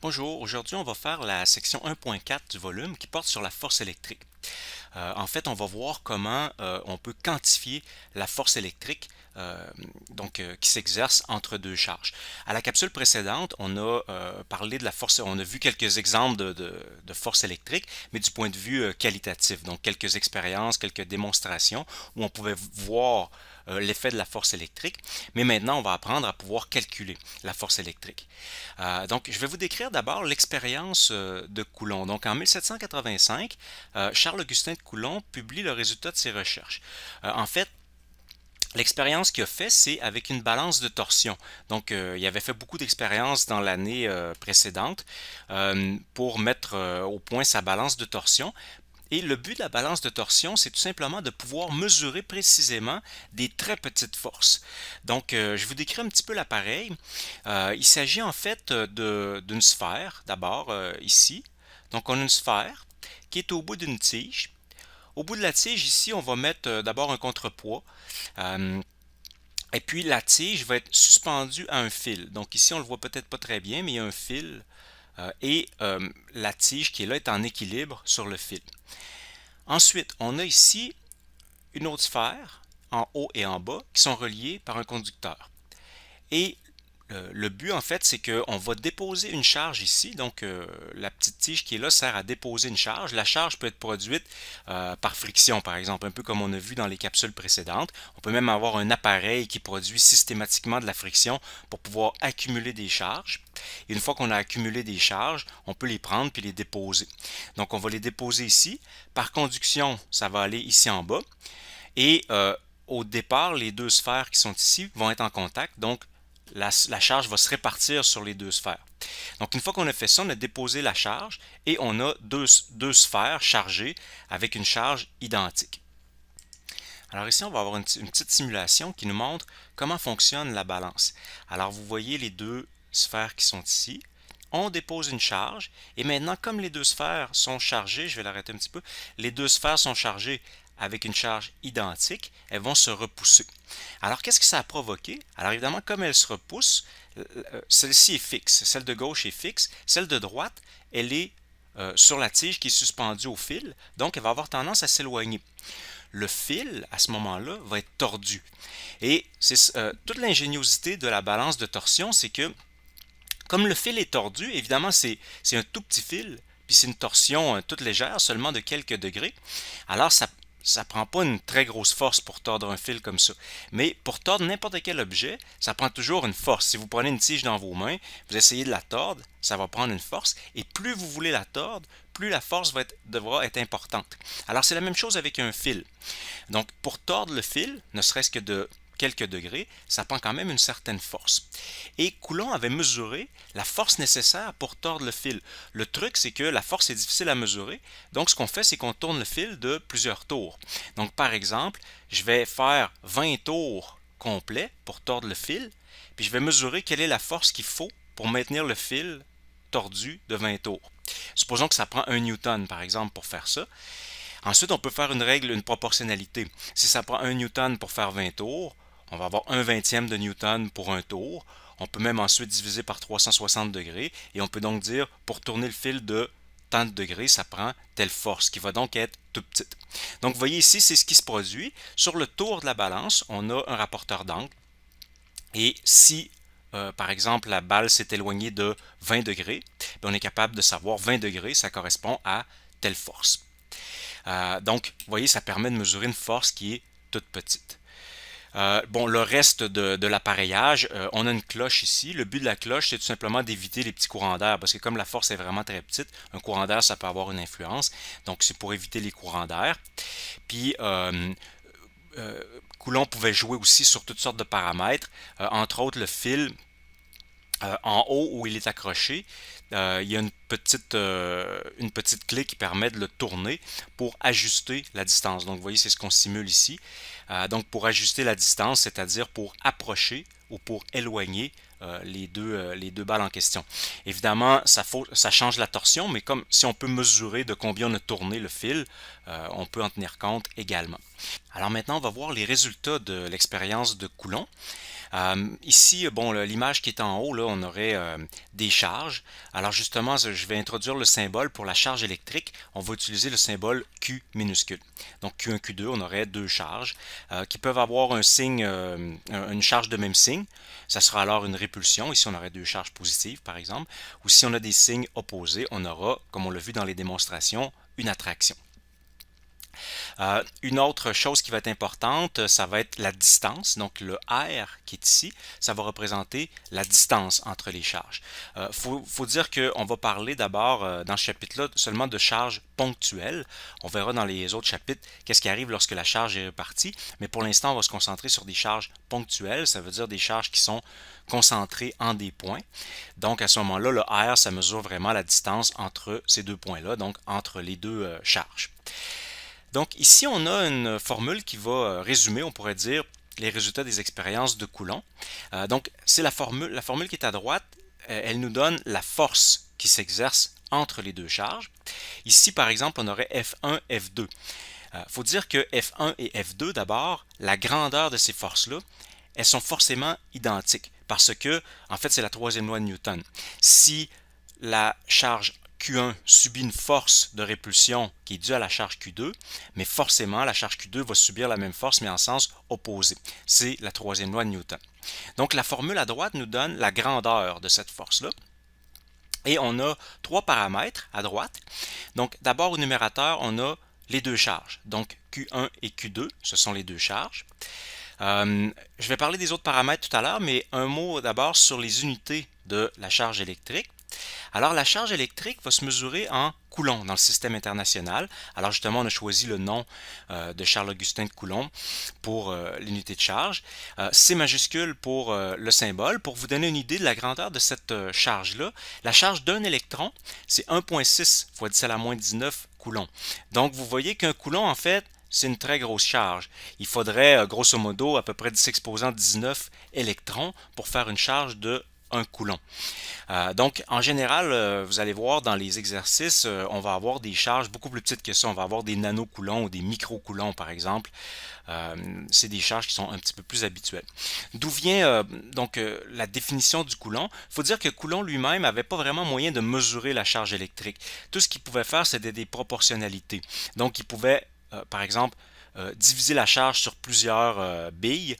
Bonjour, aujourd'hui on va faire la section 1.4 du volume qui porte sur la force électrique. En fait, on va voir comment on peut quantifier la force électrique qui s'exerce entre deux charges. À la capsule précédente, on a parlé de la force, on a vu quelques exemples de force électrique, mais du point de vue qualitatif, donc quelques expériences, quelques démonstrations où on pouvait voir l'effet de la force électrique, mais maintenant on va apprendre à pouvoir calculer la force électrique. Donc je vais vous décrire d'abord l'expérience de Coulomb. Donc en 1785, Charles-Augustin de Coulomb publie le résultat de ses recherches. En fait, l'expérience qu'il a fait, c'est avec une balance de torsion. Donc, il avait fait beaucoup d'expériences dans l'année précédente pour mettre au point sa balance de torsion. Et le but de la balance de torsion, c'est tout simplement de pouvoir mesurer précisément des très petites forces. Donc, je vous décris un petit peu l'appareil. Il s'agit en fait d'une sphère, d'abord ici. Donc, on a une sphère qui est au bout d'une tige. Au bout de la tige, ici, on va mettre d'abord un contrepoids. Euh, et puis, la tige va être suspendue à un fil. Donc, ici, on ne le voit peut-être pas très bien, mais il y a un fil. La tige qui est là est en équilibre sur le fil. Ensuite, on a ici une autre sphère, en haut et en bas, qui sont reliées par un conducteur. Et le but, en fait, c'est qu'on va déposer une charge ici. Donc, la petite tige qui est là sert à déposer une charge. La charge peut être produite par friction, par exemple, un peu comme on a vu dans les capsules précédentes. On peut même avoir un appareil qui produit systématiquement de la friction pour pouvoir accumuler des charges. Et une fois qu'on a accumulé des charges, on peut les prendre puis les déposer. Donc, on va les déposer ici. Par conduction, ça va aller ici en bas. Et au départ, les deux sphères qui sont ici vont être en contact. Donc, la charge va se répartir sur les deux sphères. Donc, une fois qu'on a fait ça, on a déposé la charge et on a deux sphères chargées avec une charge identique. Alors ici, on va avoir une petite simulation qui nous montre comment fonctionne la balance. Alors, vous voyez les deux sphères qui sont ici. On dépose une charge et maintenant, comme les deux sphères sont chargées, je vais l'arrêter un petit peu, les deux sphères sont chargées avec une charge identique, elles vont se repousser. Alors, qu'est-ce que ça a provoqué? Alors, évidemment, comme elles se repoussent, celle-ci est fixe, celle de gauche est fixe, celle de droite, elle est sur la tige qui est suspendue au fil, donc elle va avoir tendance à s'éloigner. Le fil, à ce moment-là, va être tordu. Et c'est toute l'ingéniosité de la balance de torsion, c'est que comme le fil est tordu, évidemment, c'est un tout petit fil, puis c'est une torsion toute légère, seulement de quelques degrés. Alors, ça prend pas une très grosse force pour tordre un fil comme ça. Mais pour tordre n'importe quel objet, ça prend toujours une force. Si vous prenez une tige dans vos mains, vous essayez de la tordre, ça va prendre une force. Et plus vous voulez la tordre, plus la force devra être importante. Alors c'est la même chose avec un fil. Donc pour tordre le fil, ne serait-ce que de quelques degrés, ça prend quand même une certaine force. Et Coulomb avait mesuré la force nécessaire pour tordre le fil. Le truc, c'est que la force est difficile à mesurer. Donc, ce qu'on fait, c'est qu'on tourne le fil de plusieurs tours. Donc, par exemple, je vais faire 20 tours complets pour tordre le fil, puis je vais mesurer quelle est la force qu'il faut pour maintenir le fil tordu de 20 tours. Supposons que ça prend 1 newton, par exemple, pour faire ça. Ensuite, on peut faire une règle, une proportionnalité. Si ça prend 1 newton pour faire 20 tours, on va avoir 1 vingtième de newton pour un tour. On peut même ensuite diviser par 360 degrés et on peut donc dire pour tourner le fil de tant de degrés, ça prend telle force qui va donc être tout petite. Donc vous voyez ici, c'est ce qui se produit. Sur le tour de la balance, on a un rapporteur d'angle et si par exemple la balle s'est éloignée de 20 degrés, on est capable de savoir 20 degrés, ça correspond à telle force. Donc, vous voyez, ça permet de mesurer une force qui est toute petite. Bon, le reste de l'appareillage, on a une cloche ici. Le but de la cloche, c'est tout simplement d'éviter les petits courants d'air, parce que comme la force est vraiment très petite, un courant d'air, ça peut avoir une influence. Donc, c'est pour éviter les courants d'air. Puis, Coulomb pouvait jouer aussi sur toutes sortes de paramètres, entre autres le fil en haut où il est accroché, il y a une petite clé qui permet de le tourner pour ajuster la distance. Donc, vous voyez, c'est ce qu'on simule ici. Donc, pour ajuster la distance, c'est-à-dire pour approcher ou pour éloigner les deux balles en question. Évidemment, ça change la torsion, mais comme si on peut mesurer de combien on a tourné le fil, on peut en tenir compte également. Alors maintenant, on va voir les résultats de l'expérience de Coulomb. Ici, bon, l'image qui est en haut, là, on aurait des charges. Alors justement, je vais introduire le symbole pour la charge électrique. On va utiliser le symbole Q minuscule. Donc Q1, Q2, on aurait deux charges qui peuvent avoir un signe, une charge de même signe. Ça sera alors une répulsion. Ici, on aurait deux charges positives, par exemple. Ou si on a des signes opposés, on aura, comme on l'a vu dans les démonstrations, une attraction. Une autre chose qui va être importante, ça va être la distance. Donc le R qui est ici, ça va représenter la distance entre les charges. Faut dire qu'on va parler d'abord dans ce chapitre-là seulement de charges ponctuelles. On verra dans les autres chapitres qu'est-ce qui arrive lorsque la charge est répartie. Mais pour l'instant, on va se concentrer sur des charges ponctuelles. Ça veut dire des charges qui sont concentrées en des points. Donc à ce moment-là, le R, ça mesure vraiment la distance entre ces deux points-là, donc entre les deux charges. Donc ici, on a une formule qui va résumer, on pourrait dire, les résultats des expériences de Coulomb. Donc c'est la formule qui est à droite, elle nous donne la force qui s'exerce entre les deux charges. Ici, par exemple, on aurait F1, F2. Il faut dire que F1 et F2, d'abord, la grandeur de ces forces-là, elles sont forcément identiques parce que, en fait, c'est la troisième loi de Newton. Si la charge Q1 subit une force de répulsion qui est due à la charge Q2, mais forcément, la charge Q2 va subir la même force, mais en sens opposé. C'est la troisième loi de Newton. Donc, la formule à droite nous donne la grandeur de cette force-là. Et on a trois paramètres à droite. Donc, d'abord, au numérateur, on a les deux charges. Donc, Q1 et Q2, ce sont les deux charges. Je vais parler des autres paramètres tout à l'heure, mais un mot d'abord sur les unités de la charge électrique. Alors, la charge électrique va se mesurer en coulombs dans le système international. Alors, justement, on a choisi le nom de Charles-Augustin de Coulomb pour l'unité de charge. C majuscule pour le symbole. Pour vous donner une idée de la grandeur de cette charge-là, la charge d'un électron, c'est 1,6 fois 10 à la moins 19 coulombs. Donc, vous voyez qu'un coulomb, en fait, c'est une très grosse charge. Il faudrait, grosso modo, à peu près 10 exposants 19 électrons pour faire une charge de 1 coulomb. Donc, en général, vous allez voir dans les exercices, on va avoir des charges beaucoup plus petites que ça. On va avoir des nanocoulomb ou des microcoulombs, par exemple. C'est des charges qui sont un petit peu plus habituelles. D'où vient donc la définition du coulomb? Il faut dire que Coulomb lui-même n'avait pas vraiment moyen de mesurer la charge électrique. Tout ce qu'il pouvait faire, c'était des proportionnalités. Donc, il pouvait, par exemple, diviser la charge sur plusieurs billes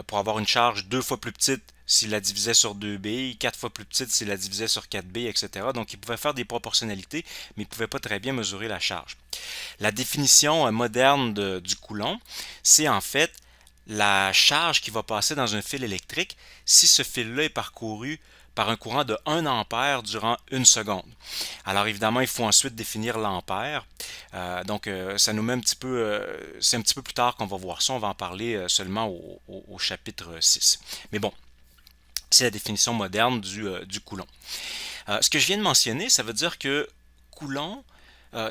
pour avoir une charge deux fois plus petite s'il la divisait sur deux billes, quatre fois plus petite s'il la divisait sur quatre billes, etc. Donc il pouvait faire des proportionnalités, mais il ne pouvait pas très bien mesurer la charge. La définition moderne du coulomb, c'est en fait la charge qui va passer dans un fil électrique si ce fil-là est parcouru par un courant de 1 ampère durant une seconde. Alors évidemment, il faut ensuite définir l'ampère. Donc ça nous met un petit peu, c'est un petit peu plus tard qu'on va voir ça, on va en parler seulement au chapitre 6. Mais bon, c'est la définition moderne du coulomb. Ce que je viens de mentionner, ça veut dire que Coulomb,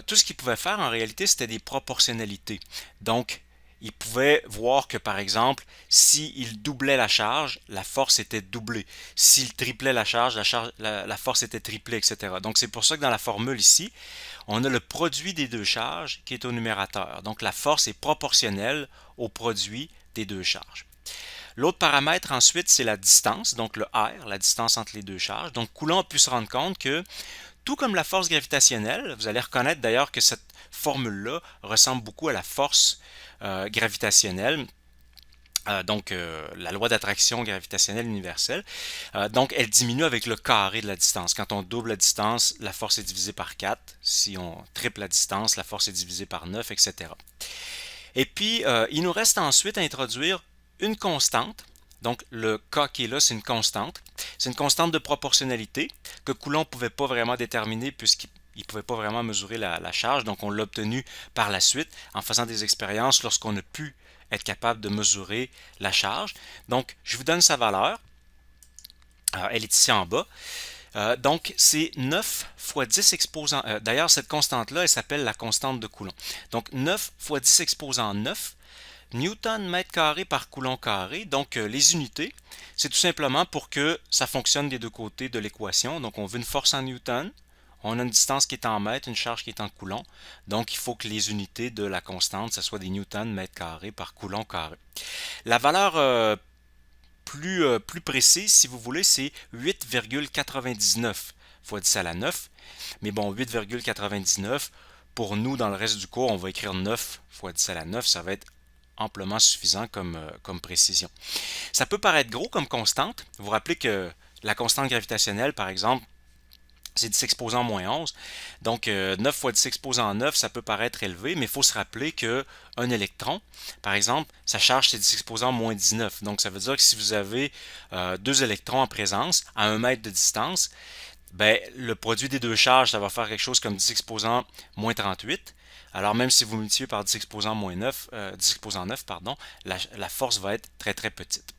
tout ce qu'il pouvait faire en réalité, c'était des proportionnalités. Donc, il pouvait voir que, par exemple, s'il doublait la charge, la force était doublée. S'il triplait la charge, la force était triplée, etc. Donc, c'est pour ça que dans la formule ici, on a le produit des deux charges qui est au numérateur. Donc, la force est proportionnelle au produit des deux charges. L'autre paramètre ensuite, c'est la distance, donc le R, la distance entre les deux charges. Donc Coulomb a pu se rendre compte que, tout comme la force gravitationnelle, vous allez reconnaître d'ailleurs que cette formule-là ressemble beaucoup à la force gravitationnelle, donc la loi d'attraction gravitationnelle universelle. Donc elle diminue avec le carré de la distance. Quand on double la distance, la force est divisée par 4. Si on triple la distance, la force est divisée par 9, etc. Et puis, il nous reste ensuite à introduire une constante. Donc, le K qui est là, c'est une constante. C'est une constante de proportionnalité que Coulomb ne pouvait pas vraiment déterminer puisqu'il ne pouvait pas vraiment mesurer la charge. Donc, on l'a obtenu par la suite en faisant des expériences lorsqu'on a pu être capable de mesurer la charge. Donc, je vous donne sa valeur. Alors, elle est ici en bas. Donc, c'est 9 fois 10 exposant. D'ailleurs, cette constante-là, elle s'appelle la constante de Coulomb. Donc, 9 fois 10 exposant 9 Newton mètre carré par coulomb carré. Donc, les unités, c'est tout simplement pour que ça fonctionne des deux côtés de l'équation. Donc, on veut une force en Newton, on a une distance qui est en mètres, une charge qui est en coulomb. Donc, il faut que les unités de la constante, ce soit des newtons mètre carré par coulomb carré. La valeur plus précise, si vous voulez, c'est 8,99 fois 10 à la 9. Mais bon, 8,99, pour nous, dans le reste du cours, on va écrire 9 fois 10 à la 9. Ça va être amplement suffisant comme précision. Ça peut paraître gros comme constante. Vous vous rappelez que la constante gravitationnelle, par exemple, c'est 10 exposant moins 11. Donc, 9 fois 10 exposant 9, ça peut paraître élevé, mais il faut se rappeler qu'un électron, par exemple, sa charge, c'est 10 exposant moins 19. Donc, ça veut dire que si vous avez deux électrons en présence à 1 mètre de distance, ben, le produit des deux charges, ça va faire quelque chose comme 10 exposant moins 38. Alors, même si vous multipliez par 10 exposant moins 9, 10 exposant 9, pardon, la force va être très, très petite.